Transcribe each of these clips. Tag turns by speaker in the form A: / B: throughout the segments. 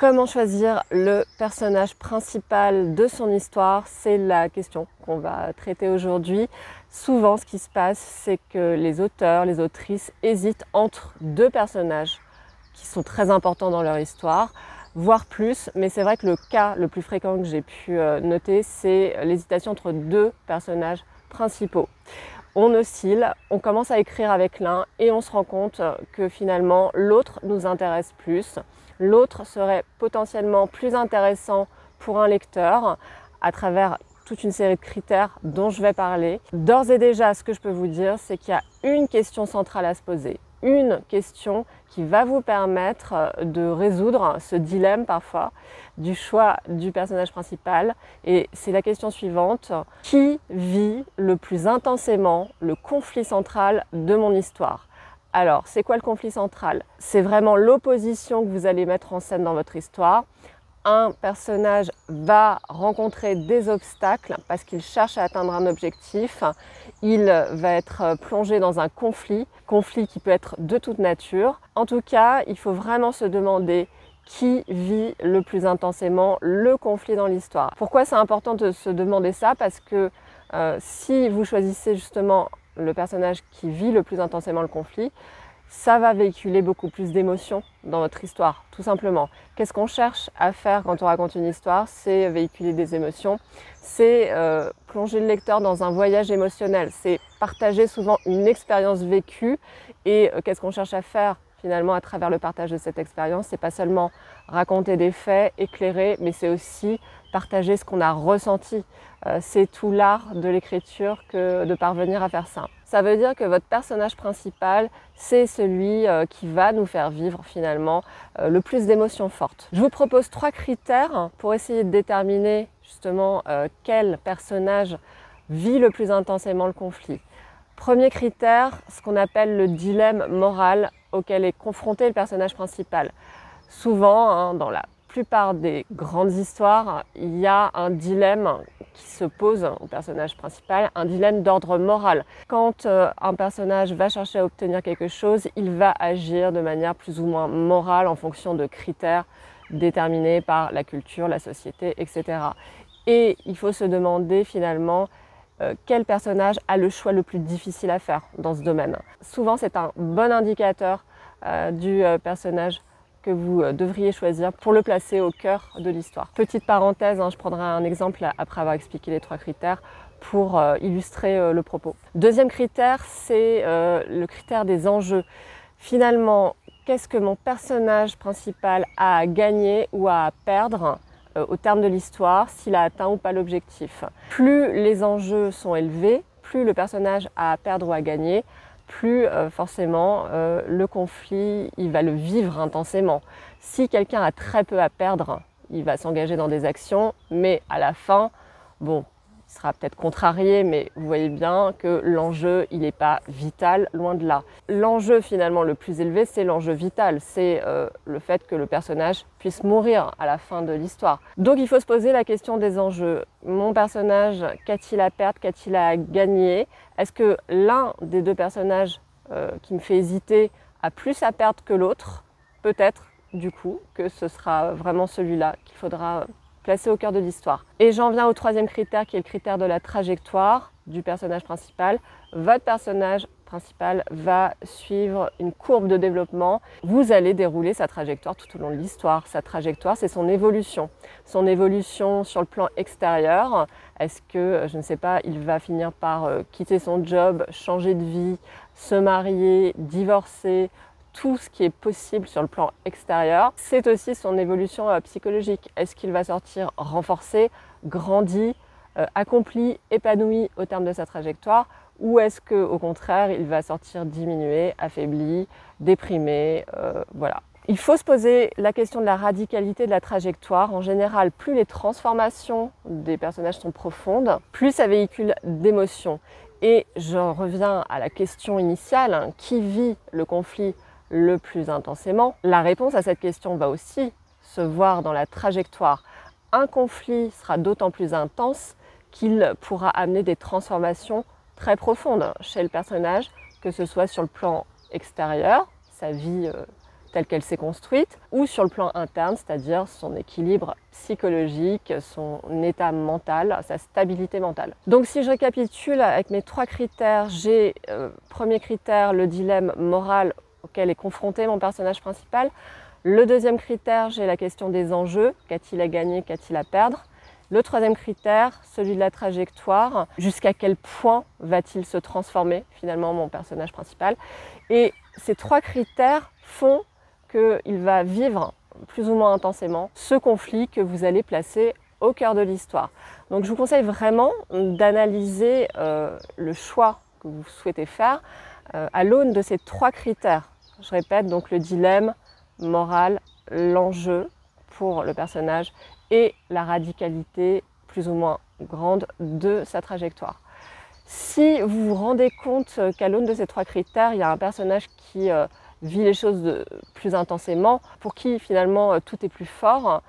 A: Comment choisir le personnage principal de son histoire? C'est la question qu'on va traiter aujourd'hui. Souvent, ce qui se passe, c'est que les auteurs, les autrices hésitent entre deux personnages qui sont très importants dans leur histoire, voire plus. Mais c'est vrai que le cas le plus fréquent que j'ai pu noter, c'est l'hésitation entre deux personnages principaux. On oscille, on commence à écrire avec l'un et on se rend compte que finalement l'autre nous intéresse plus. L'autre serait potentiellement plus intéressant pour un lecteur à travers toute une série de critères dont je vais parler. D'ores et déjà, ce que je peux vous dire, c'est qu'il y a une question centrale à se poser. Une question qui va vous permettre de résoudre ce dilemme parfois du choix du personnage principal. Et c'est la question suivante: qui vit le plus intensément le conflit central de mon histoire? Alors, c'est quoi le conflit central? C'est vraiment l'opposition que vous allez mettre en scène dans votre histoire. Un personnage va rencontrer des obstacles parce qu'il cherche à atteindre un objectif. Il va être plongé dans un conflit qui peut être de toute nature. En tout cas, il faut vraiment se demander qui vit le plus intensément le conflit dans l'histoire. Pourquoi c'est important de se demander ça? Parce que si vous choisissez justement le personnage qui vit le plus intensément le conflit, ça va véhiculer beaucoup plus d'émotions dans votre histoire, tout simplement. Qu'est-ce qu'on cherche à faire quand on raconte une histoire? C'est véhiculer des émotions, c'est plonger le lecteur dans un voyage émotionnel, c'est partager souvent une expérience vécue. Et qu'est-ce qu'on cherche à faire finalement à travers le partage de cette expérience? C'est pas seulement raconter des faits, éclairer, mais c'est aussi partager ce qu'on a ressenti. C'est tout l'art de l'écriture que de parvenir à faire ça. Ça veut dire que votre personnage principal, c'est celui qui va nous faire vivre finalement le plus d'émotions fortes. Je vous propose 3 critères pour essayer de déterminer justement quel personnage vit le plus intensément le conflit. Premier critère, ce qu'on appelle le dilemme moral auquel est confronté le personnage principal. Souvent, dans la plupart des grandes histoires, il y a un dilemme qui se pose au personnage principal, un dilemme d'ordre moral. Quand un personnage va chercher à obtenir quelque chose, il va agir de manière plus ou moins morale en fonction de critères déterminés par la culture, la société, etc. Et il faut se demander finalement quel personnage a le choix le plus difficile à faire dans ce domaine. Souvent, c'est un bon indicateur du personnage que vous devriez choisir pour le placer au cœur de l'histoire. Petite parenthèse, je prendrai un exemple après avoir expliqué les 3 critères pour illustrer le propos. Deuxième critère, c'est le critère des enjeux. Finalement, qu'est-ce que mon personnage principal a à gagner ou à perdre au terme de l'histoire, s'il a atteint ou pas l'objectif? Plus les enjeux sont élevés, plus le personnage a à perdre ou à gagner, plus forcément le conflit, il va le vivre intensément. Si quelqu'un a très peu à perdre, il va s'engager dans des actions, mais à la fin, bon, il sera peut-être contrarié, mais vous voyez bien que l'enjeu, il n'est pas vital, loin de là. L'enjeu finalement le plus élevé, c'est l'enjeu vital, c'est le fait que le personnage puisse mourir à la fin de l'histoire. Donc il faut se poser la question des enjeux. Mon personnage, qu'a-t-il à perdre, qu'a-t-il à gagner? Est-ce que l'un des deux personnages qui me fait hésiter a plus à perdre que l'autre? Peut-être du coup que ce sera vraiment celui-là qu'il faudra placé au cœur de l'histoire. Et j'en viens au 3e critère qui est le critère de la trajectoire du personnage principal. Votre personnage principal va suivre une courbe de développement. Vous allez dérouler sa trajectoire tout au long de l'histoire. Sa trajectoire, c'est son évolution. Son évolution sur le plan extérieur. Est-ce que, je ne sais pas, il va finir par quitter son job, changer de vie, se marier, divorcer, tout ce qui est possible sur le plan extérieur. C'est aussi son évolution psychologique. Est-ce qu'il va sortir renforcé, grandi, accompli, épanoui au terme de sa trajectoire, ou est-ce qu'au contraire, il va sortir diminué, affaibli, déprimé, voilà. Il faut se poser la question de la radicalité de la trajectoire. En général, plus les transformations des personnages sont profondes, plus ça véhicule d'émotions. Et j'en reviens à la question initiale, qui vit le conflit le plus intensément? La réponse à cette question va aussi se voir dans la trajectoire. Un conflit sera d'autant plus intense qu'il pourra amener des transformations très profondes chez le personnage, que ce soit sur le plan extérieur, sa vie telle qu'elle s'est construite, ou sur le plan interne, c'est-à-dire son équilibre psychologique, son état mental, sa stabilité mentale. Donc si je récapitule avec mes 3 critères, j'ai premier critère, le dilemme moral auquel est confronté mon personnage principal. Le deuxième critère, j'ai la question des enjeux, qu'a-t-il à gagner, qu'a-t-il à perdre. Le troisième critère, celui de la trajectoire, jusqu'à quel point va-t-il se transformer finalement mon personnage principal. Et ces 3 critères font qu'il va vivre plus ou moins intensément ce conflit que vous allez placer au cœur de l'histoire. Donc je vous conseille vraiment d'analyser le choix que vous souhaitez faire à l'aune de ces 3 critères. Je répète, donc le dilemme moral, l'enjeu pour le personnage et la radicalité plus ou moins grande de sa trajectoire. Si vous vous rendez compte qu'à l'aune de ces 3 critères, il y a un personnage qui vit les choses plus intensément, pour qui finalement tout est plus fort,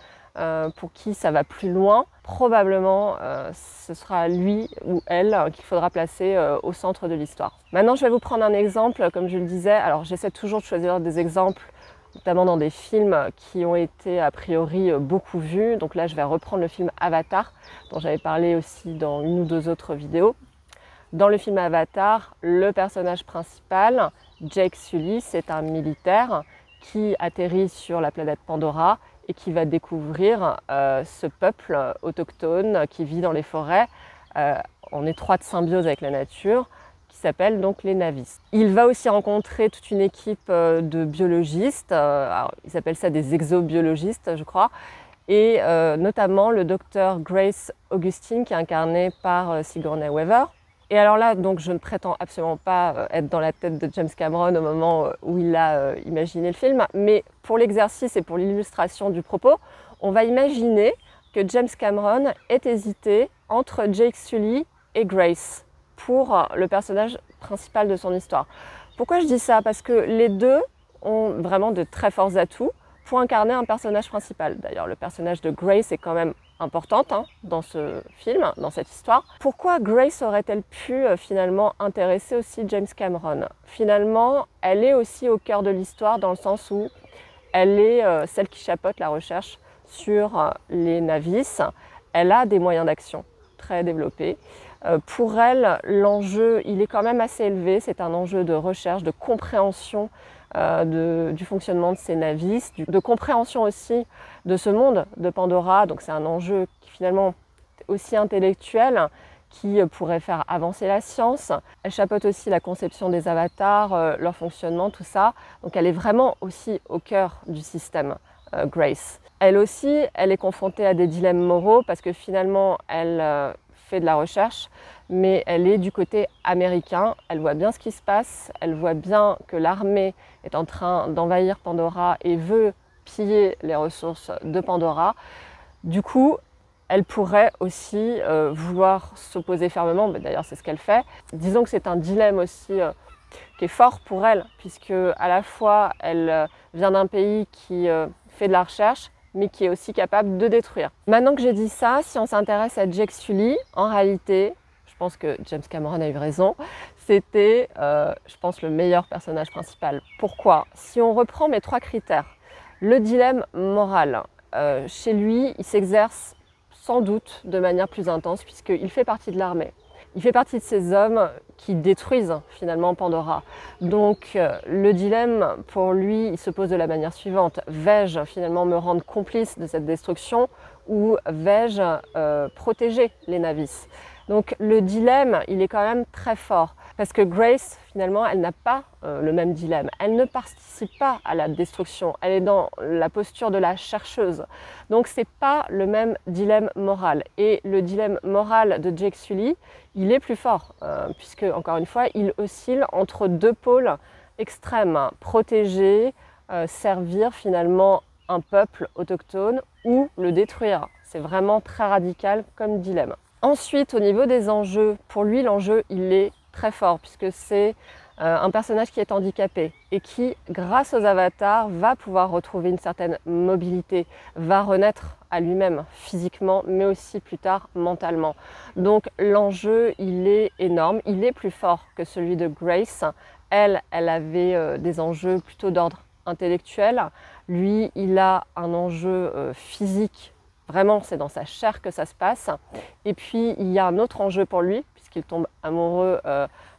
A: pour qui ça va plus loin, probablement ce sera lui ou elle qu'il faudra placer au centre de l'histoire. Maintenant, je vais vous prendre un exemple, comme je le disais. Alors, j'essaie toujours de choisir des exemples, notamment dans des films qui ont été a priori beaucoup vus. Donc là, je vais reprendre le film Avatar, dont j'avais parlé aussi dans une ou 2 autres vidéos. Dans le film Avatar, le personnage principal, Jake Sully, c'est un militaire qui atterrit sur la planète Pandora et qui va découvrir ce peuple autochtone qui vit dans les forêts en étroite symbiose avec la nature, qui s'appelle donc les Navis. Il va aussi rencontrer toute une équipe de biologistes, alors, ils appellent ça des exobiologistes je crois, et notamment le docteur Grace Augustine qui est incarné par Sigourney Weaver. Et alors là, donc, je ne prétends absolument pas être dans la tête de James Cameron au moment où il a imaginé le film, mais pour l'exercice et pour l'illustration du propos, on va imaginer que James Cameron ait hésité entre Jake Sully et Grace pour le personnage principal de son histoire. Pourquoi je dis ça? Parce que les deux ont vraiment de très forts atouts pour incarner un personnage principal. D'ailleurs, le personnage de Grace est quand même importante dans ce film, dans cette histoire. Pourquoi Grace aurait-elle pu finalement intéresser aussi James Cameron? Finalement, elle est aussi au cœur de l'histoire dans le sens où elle est celle qui chapeaute la recherche sur les Navis. Elle a des moyens d'action très développés. Pour elle, l'enjeu, il est quand même assez élevé. C'est un enjeu de recherche, de compréhension du fonctionnement de ces Navis, de compréhension aussi de ce monde de Pandora. Donc c'est un enjeu qui finalement est aussi intellectuel, qui pourrait faire avancer la science. Elle chapeaute aussi la conception des avatars, leur fonctionnement, tout ça. Donc elle est vraiment aussi au cœur du système, Grace. Elle aussi, elle est confrontée à des dilemmes moraux parce que finalement, elle fait de la recherche, mais elle est du côté américain. Elle voit bien ce qui se passe, elle voit bien que l'armée est en train d'envahir Pandora et veut piller les ressources de Pandora. Du coup, elle pourrait aussi vouloir s'opposer fermement, d'ailleurs c'est ce qu'elle fait. Disons que c'est un dilemme aussi qui est fort pour elle, puisque à la fois elle vient d'un pays qui fait de la recherche, mais qui est aussi capable de détruire. Maintenant que j'ai dit ça, si on s'intéresse à Jake Sully, en réalité, je pense que James Cameron a eu raison, c'était, je pense, le meilleur personnage principal. Pourquoi? Si on reprend mes 3 critères, le dilemme moral, chez lui, il s'exerce sans doute de manière plus intense puisqu'il fait partie de l'armée. Il fait partie de ces hommes qui détruisent finalement Pandora. Donc le dilemme pour lui, il se pose de la manière suivante. Vais-je finalement me rendre complice de cette destruction ou vais-je protéger les Navis? Donc le dilemme, il est quand même très fort. Parce que Grace, finalement, elle n'a pas le même dilemme. Elle ne participe pas à la destruction. Elle est dans la posture de la chercheuse. Donc, ce n'est pas le même dilemme moral. Et le dilemme moral de Jake Sully, il est plus fort. Puisque, encore une fois, il oscille entre 2 pôles extrêmes. Protéger, servir finalement un peuple autochtone ou le détruire. C'est vraiment très radical comme dilemme. Ensuite, au niveau des enjeux, pour lui, l'enjeu, il est très fort puisque c'est un personnage qui est handicapé et qui, grâce aux avatars, va pouvoir retrouver une certaine mobilité, va renaître à lui-même physiquement, mais aussi plus tard mentalement. Donc l'enjeu, il est énorme, il est plus fort que celui de Grace. Elle avait des enjeux plutôt d'ordre intellectuel. Lui, il a un enjeu physique. Vraiment, c'est dans sa chair que ça se passe. Et puis, il y a un autre enjeu pour lui, puisqu'il tombe amoureux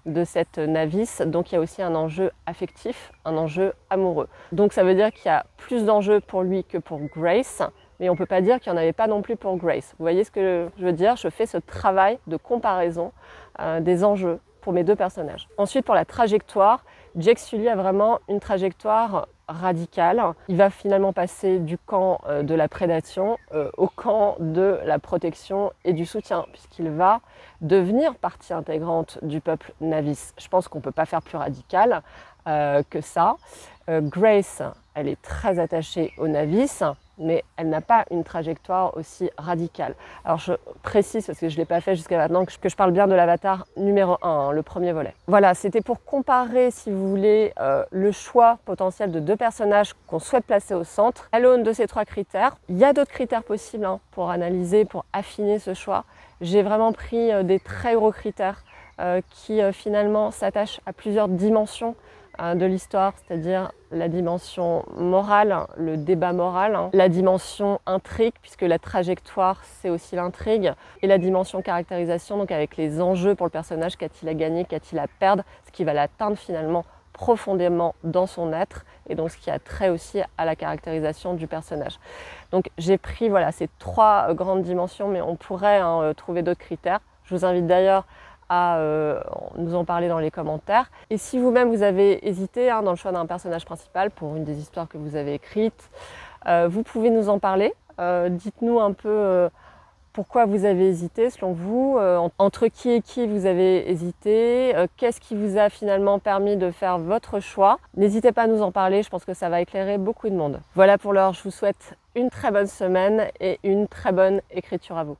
A: de cette Navis. Donc, il y a aussi un enjeu affectif, un enjeu amoureux. Donc, ça veut dire qu'il y a plus d'enjeux pour lui que pour Grace. Mais on ne peut pas dire qu'il n'y en avait pas non plus pour Grace. Vous voyez ce que je veux dire? Je fais ce travail de comparaison des enjeux pour mes deux personnages. Ensuite, pour la trajectoire, Jake Sully a vraiment une trajectoire radicale. Il va finalement passer du camp de la prédation au camp de la protection et du soutien, puisqu'il va devenir partie intégrante du peuple Navis. Je pense qu'on ne peut pas faire plus radical que ça. Grace, elle est très attachée aux Navis, mais elle n'a pas une trajectoire aussi radicale. Alors je précise, parce que je ne l'ai pas fait jusqu'à maintenant, que je parle bien de l'avatar numéro 1, hein, le premier volet. Voilà, c'était pour comparer, si vous voulez, le choix potentiel de deux personnages qu'on souhaite placer au centre, à l'aune de ces trois critères. Il y a d'autres critères possibles pour analyser, pour affiner ce choix. J'ai vraiment pris des très gros critères qui finalement s'attachent à plusieurs dimensions de l'histoire, c'est-à-dire la dimension morale, le débat moral, la dimension intrigue, puisque la trajectoire c'est aussi l'intrigue, et la dimension caractérisation, donc avec les enjeux pour le personnage, qu'a-t-il à gagner, qu'a-t-il à perdre, ce qui va l'atteindre finalement profondément dans son être, et donc ce qui a trait aussi à la caractérisation du personnage. Donc j'ai pris voilà, ces trois grandes dimensions, mais on pourrait trouver d'autres critères. Je vous invite d'ailleurs à nous en parler dans les commentaires. Et si vous-même vous avez hésité dans le choix d'un personnage principal pour une des histoires que vous avez écrites, vous pouvez nous en parler. Dites-nous un peu pourquoi vous avez hésité selon vous, entre qui et qui vous avez hésité, qu'est-ce qui vous a finalement permis de faire votre choix. N'hésitez pas à nous en parler, je pense que ça va éclairer beaucoup de monde. Voilà pour l'heure, je vous souhaite une très bonne semaine et une très bonne écriture à vous.